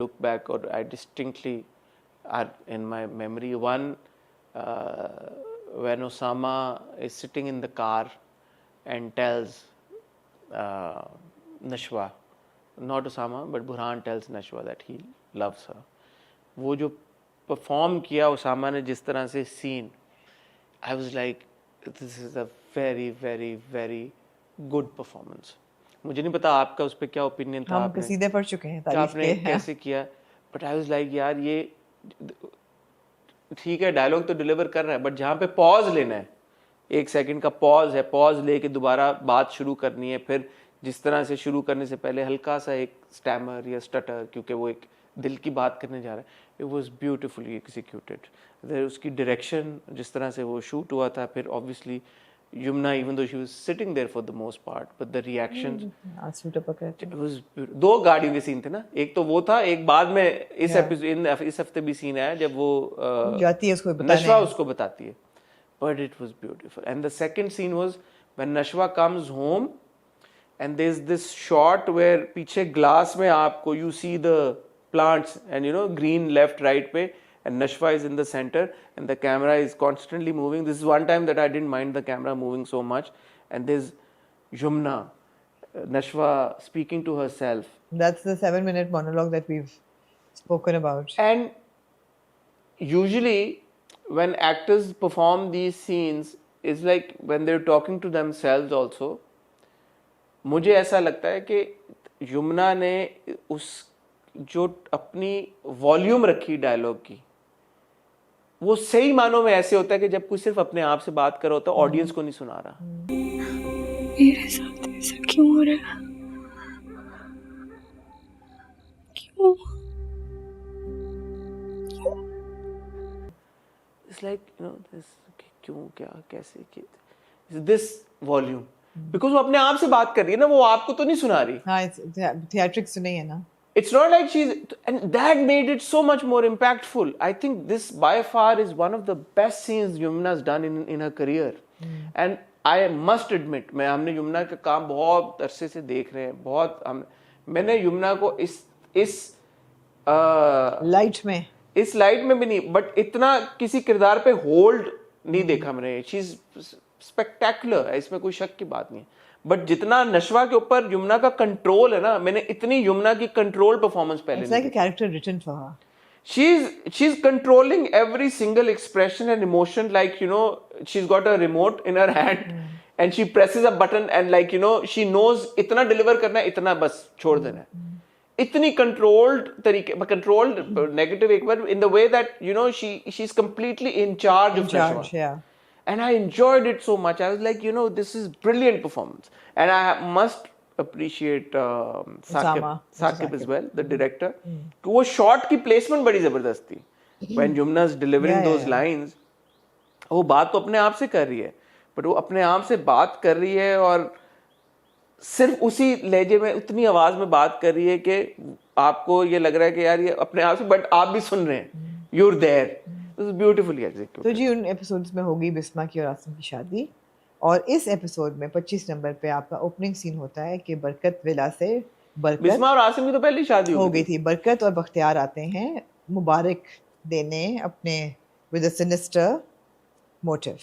look back, or I distinctly are in my memory. One, when Osama is sitting in the car and tells Nashwa, not Osama but Burhan tells Nashwa that he loves her. वो जो perform किया उसामा ने जिस तरह से scene, I was like, this is a very very very good performance. मुझे नहीं पता आपका उस पर क्या ओपिनियन था, हम कसीदे पढ़ चुके हैं तारीफ आपने के कैसे किया, बट आई वाज लाइक यार ये ठीक है डायलॉग तो डिलीवर कर रहा है, बट जहाँ पे पॉज लेना है, 1 सेकंड का पॉज है, पॉज लेके दोबारा बात शुरू करनी है, फिर जिस तरह से शुरू करने से पहले हल्का सा एक स्टैमर या स्टटर, क्योंकि वो एक दिल की बात करने जा रहा है. It was beautifully executed. उसकी डायरेक्शन जिस तरह से वो शूट हुआ था, फिर obviously Yumna, even though she was sitting there for the most part, but the reactions, it was beautiful. 2 गाड़ियों के सीन थे ना, एक तो वो था, एक बाद में इस एपिसोड इस हफ्ते भी सीन आया जब वो जाती है उसको बताने, नशवा उसको बताती है, but it was beautiful. And the second scene was when Nashwa comes home and there's this shot where पीछे glass में आपको you see the plants and you know green left right पे, and Nashwa is in the center and the camera is constantly moving. This is one time that I didn't mind the camera moving so much. And there's Yumna, Nashwa speaking to herself. That's the 7-minute monologue that we've spoken about. And usually when actors perform these scenes, it's like when they're talking to themselves also. मुझे ऐसा लगता है कि युमना ने उस जो अपनी volume रखी डायलॉग की, वो सही मानों में ऐसे होता है कि जब कोई सिर्फ अपने आप से बात कर रहा होता है, ऑडियंस को नहीं सुना रहा. मेरे साथ ऐसा क्यों हो रहा है? क्यों? It's like this क्यों, क्या, कैसे, this volume, because वो अपने आप से बात कर रही है ना, वो आपको तो नहीं सुना रही. हाँ, थिएट्रिक्स तो नहीं है ना. It's not like and that made it so much more impactful. I think this by far is one of the best scenes Yumna's done in her career. And I must admit, हमने युमना का काम बहुत अरसे से देख रहे हैं, मैंने युमना को इस लाइट में भी नहीं, बट इतना किसी किरदार पे होल्ड नहीं देखा मैंने. शी इज स्पेक्टेकुलर, इसमें कोई शक की बात नहीं है, बट जितना नशवा के ऊपर युमना का कंट्रोल है ना, मैंने इतनी युमना की कंट्रोल परफॉर्मेंस पहले नहीं. It's like a character written for her. She's controlling every single expression and emotion, like she's got a remote in her hand and she presses a button and like she knows इतना deliver करना है, इतना बस छोड़ देना है. इतनी controlled तरीके, controlled negative एक बार, in the way that she's completely in charge of Nashwa. Yeah. And I enjoyed it so much. I was like, this is brilliant performance. And I must appreciate Saqib as well, the director. वो shot की placement बड़ी जबरदस्त थी. When Yumna's delivering those lines, वो बात तो अपने आप से कर रही है, but वो अपने आप से बात कर रही है और सिर्फ उसी लहजे में, उतनी आवाज में बात कर रही है कि आपको ये लग रहा है कि यार ये अपने आप से, बट आप भी सुन रहे हैं. You're there. Beautifully executed. तो जी उन एपिसोड्स में होगी बिस्मा की और आसिम की शादी, और इस एपिसोड में 25 नंबर पे आपका ओपनिंग सीन होता है कि बरकत विला से बिस्मा और आसिम की तो पहले शादी हो गई थी. बरकत और बख्तियार आते हैं मुबारक देने अपने विद अ सिनिस्टर मोटिव,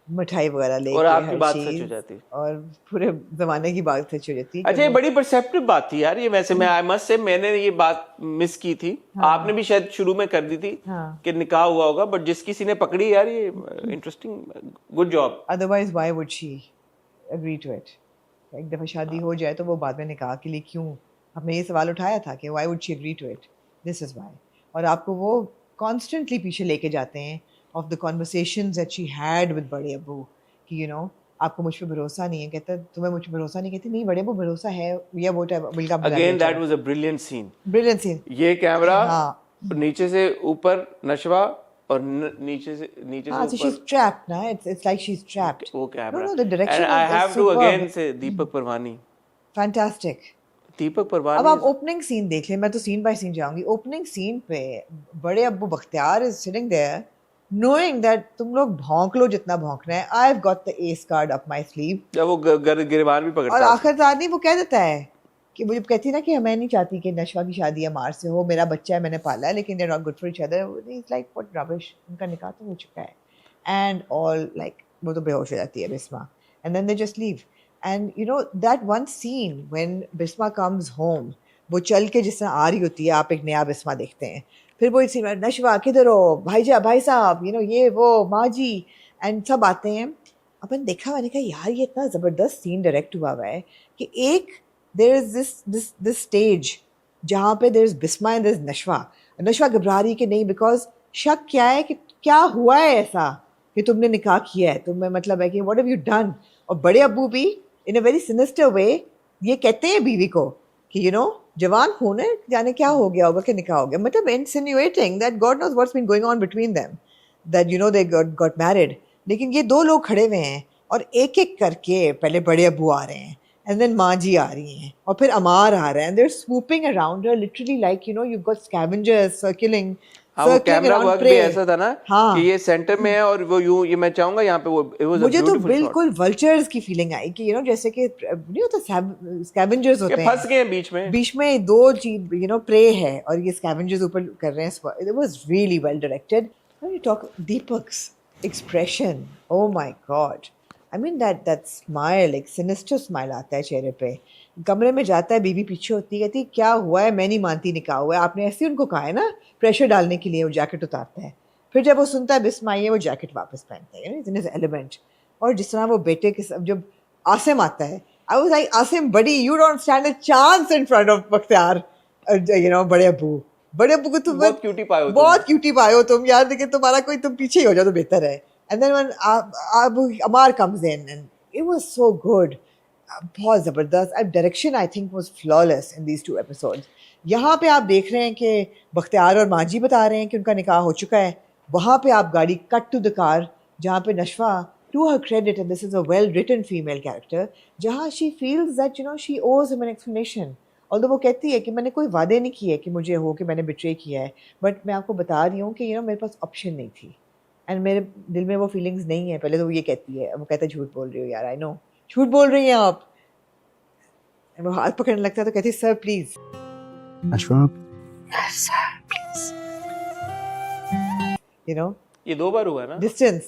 मिठाई वगैरह लेके, और आपकी बात सच हो जाती और पूरे जमाने की बात सच हो जाती. अच्छा, ये बड़ी परसेप्टिव बात थी यार ये. वैसे मैं आई मस्ट से मैंने ये बात मिस की थी. आपने भी शायद शुरू में कर दी थी कि निकाह हुआ होगा, बट जिस किसी ने पकड़ी यार, ये interesting, good job. Otherwise why would she agree to it? एक दफा शादी हो जाए तो वो बाद में निकाह के लिए क्यों? आपने ये सवाल उठाया था कि why would she agree to it? This is why. और आपको वो कॉन्स्टेंटली पीछे लेके जाते हैं of the conversations that she had with बड़े अब्बू कि आपको मुझ पे भरोसा नहीं है. कहता तुम्हें मुझ पे भरोसा नहीं. कहती नहीं बड़े अब्बू भरोसा है, या वो again that was a brilliant scene. ये कैमरा नीचे से ऊपर नशवा और नीचे से ऊपर. she's trapped ना. it's like she's trapped. वो camera. No, the direction. And I have to again say Deepak Parwani. Fantastic. Deepak Parwani. अब आप ओपनिंग सीन देख लें, मैं तो सीन बाय सीन जाऊंगी. ओपनिंग सीन पे बड़े अब्बू Bakhtiyar is sitting there knowing that तुम लोग भौंक लो जितना भौंकना है. I've got the ace card up my sleeve. जब वो गिरबान भी पकड़ता है और आखिरकार नहीं वो कह देता है कि वो जब कहती है ना कि मैं नहीं चाहती कि नशवा की शादी अमार से हो, मेरा बच्चा है, मैंने पाला है, लेकिन they not good for each other, it's like what rubbish, उनका निकाह तो हो चुका है एंड ऑल, लाइक वो तो बेहोश हो जाती है Bisma and then they just leave and you know that one scene when Bisma comes home, वो चल के जिस तरह आ रही होती है, आप एक नया बिस्मा देखते हैं, फिर वो इसी नशवा किधर हो भाईजा, भाई साहब, यू नो ये वो माँ जी एंड सब आते हैं। अपन देखा, मैंने कहा यार ये इतना ज़बरदस्त सीन डायरेक्ट हुआ हुआ है कि एक देयर इज दिस स्टेज जहाँ पे there is Bisma and there is Nashwa, Nashwa घबरा रही कि नहीं, बिकॉज शक क्या है कि क्या हुआ है ऐसा कि तुमने निकाह किया है, तुम्हें मतलब है कि व्हाट हैव यू डन। और बड़े अब्बू भी इन अ वेरी सिनिस्टर वे ये कहते हैं बीवी को कि यू नो जवान खून है, जाने क्या हो गया होगा कि निकाह हो गया, मतलब insinuating that God knows what's been going on between them, that you know they got married. लेकिन ये दो लोग खड़े हुए हैं और एक एक करके पहले बड़े अब्बू आ रहे हैं एंड देन माँ जी आ रही हैं और फिर अमार आ रहे हैं, they are swooping around her literally like you know you've got scavengers circling हाँ, वो कैमरा around वर्क भी prey। ऐसा था ना हाँ, कि ये सेंटर में है और वो यूं, ये मैं चाहूंगा यहाँ पे वो it was a मुझे तो beautiful shot। बिल्कुल वल्चर्स की फीलिंग आई कि यू नो जैसे कि नहीं होता स्कैवेंजर्स ये होते फंस हैं गए हैं बीच में। बीच में दो चीज यू नो प्रे है और ये स्कैवेंजर्स ऊपर कर रहे हैं, it was really well directed. When you talk Deepak's expression, oh my God, I mean that smile, एक सिनिस्टर स्माइल आता है चेहरे पे। कमरे में जाता है, बीवी पीछे होती है, कहती क्या हुआ है, मैं नहीं मानती निकाह हुआ है, आपने ऐसे ही उनको कहा है ना, प्रेशर डालने के लिए वो जैकेट उतारता है, फिर जब वो सुनता है बिस्मा आई है वो जैकेट वापस पहनता है, इट इज एलिमेंट। और जिस तरह वो बेटे के सब जब आसिम आता है, आई वाज लाइक आसिम बड़ी, you don't stand a chance in front of Bakhtiyar, you know बड़े अब्बू को तुम बहुत क्यूटी पाए हो तुम। बहुत क्यूटी पाए हो तुम यार, देखिए तुम्हारा कोई, तुम पीछे ही हो जाओ तो बेहतर है। And then when Ammar comes in and it was so good, बहुत ज़बरदस्त। अब direction I think was flawless in these 2 episodes. यहाँ पे आप देख रहे हैं कि बख्तियार और माजी बता रहे हैं कि उनका निकाह हो चुका है, वहाँ पे आप गाड़ी कट टू द कार जहाँ पे Nashwa, to her credit and this is a well written female character, जहाँ she feels that you know she owes him an explanation. Although वो कहती है कि मैंने कोई वादे नहीं किए कि मुझे हो कि मैंने बिट्रे किया है, बट मैं आपको बता रही हूँ कि यू नो मेरे पास ऑप्शन नहीं थी एंड मेरे दिल में वो फीलिंग्स नहीं है। पहले तो वो ये कहती है, वो कहता है झूठ बोल रही हो यार, आई नो झूठ बोल रही हैं आप। वो हाथ पकड़ने लगता है तो कहती है sir please. Ashfaq, you know ये 2 बार हुआ ना। डिस्टेंस,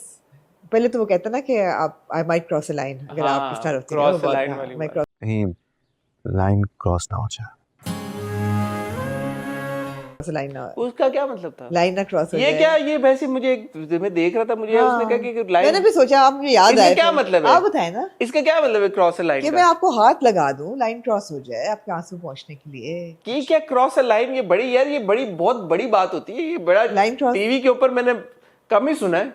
पहले तो वो कहता ना कि आप I might cross a line, अगर हाँ, आप स्टार होती cross a line वाली मैं बात। क्रॉस। कहीं लाइन क्रॉस ना हो जाए। लाइन ना, उसका क्या मतलब था? लाइन ना क्रॉस हो ये जाए। क्या, ये वैसे मुझे मैं देख रहा था, मुझे उसने कहा कि लाइन, मैंने भी सोचा, आप मुझे याद इसका आया क्या तो मतलब है? आप बताएं ना इसका क्या मतलब है क्रॉस अ लाइन कि का? मैं आपको हाथ लगा दूं, लाइन क्रॉस हो जाए आपके आंसू पहुंचने के लिए। ये क्या क्रॉस अ लाइन, ये बड़ी यार, ये बड़ी बहुत बड़ी बात होती है, ये बड़ा Line cross- टीवी के ऊपर मैंने कम ही सुना है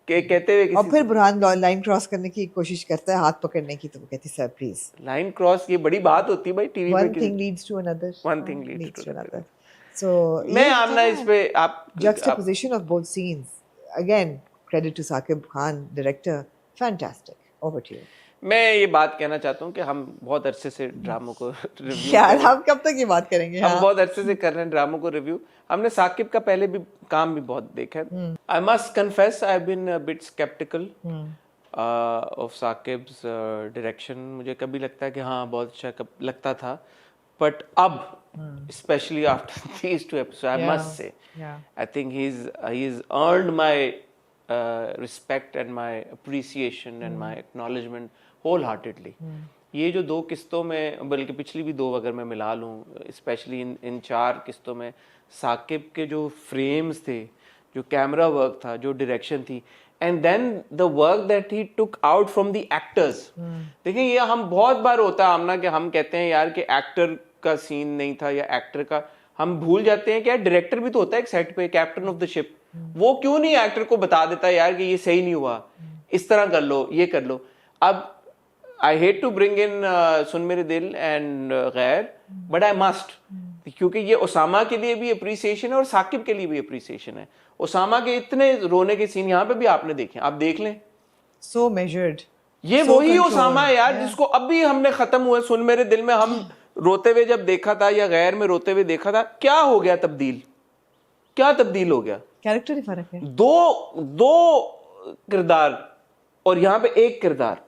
कि कहते हुए और किसी फिर बुरहान लाइन क्रॉस करने की कोशिश करता है, हाथ पकड़ने की, तो वो कहती सर प्लीज। लाइन क्रॉस, ये बड़ी बात होती है भाई टीवी One पे thing leads to another. One thing leads to another. So मैं आमना इस पे आप juxtaposition of both scenes. Again, credit to Saqib Khan, director. Fantastic. Over to you. मैं ये बात कहना चाहता हूँ कि हम बहुत अरसे से ड्रामों को रिव्यू यार हम कब तक ये बात करेंगे? हम हाँ? बहुत अरसे से कर रहे हैं ड्रामों को रिव्यू। हमने साकिब का पहले भी काम भी बहुत देखा है। I must confess I have been a bit sceptical of Saqib's direction. मुझे कभी लगता है कि हाँ बहुत अच्छा लगता था, बट अब especially after these 2 episodes, I must say, Yeah. I think he's earned my respect and my appreciation and my acknowledgement wholeheartedly. ये जो 2 किस्तों में, बल्कि पिछली भी 2 अगर मैं मिला लूँ, स्पेशली इन 4 किस्तों में साकिब के जो फ्रेम्स थे, जो कैमरा वर्क था, जो डायरेक्शन थी, and then the work that he took out from the actors. देखिए ये हम बहुत बार होता है आमना कि हम कहते हैं यार कि एक्टर का सीन नहीं था या एक्टर का, हम भूल जाते हैं कि यार डायरेक्टर भी तो होता है एक सेट पे, कैप्टन ऑफ द शिप। वो क्यों नहीं एक्टर को बता देता है यार कि ये सही नहीं हुआ, इस तरह कर लो, ये कर लो। अब I hate to bring in सुन मेरे दिल एंड गैर, बट आई मस्ट, क्योंकि ये ओसामा के लिए भी अप्रिसिएशन है और साकिब के लिए भी अप्रिसिएशन है। ओसामा के इतने रोने के सीन यहाँ पे भी आपने देखे, आप देख लें। So measured. ये So वही controlled. ओसामा है यार Yeah. जिसको अभी हमने खत्म हुए सुन मेरे दिल में हम रोते हुए जब देखा था या गैर में रोते हुए देखा था, क्या हो गया तब्दील, क्या तब्दील हो गया? कैरेक्टर ही फर्क है। दो किरदार और यहाँ पे एक किरदार,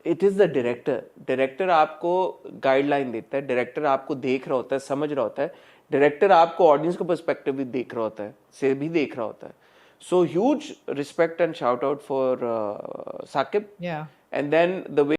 it is the director. Director आपको गाइडलाइन देता है, डायरेक्टर आपको देख रहा होता है, समझ रहा होता है, डायरेक्टर आपको ऑडियंस का पर्सपेक्टिव भी देख रहा होता है, से भी देख रहा होता है. So huge respect and shout out for Saqib. Yeah. And then the way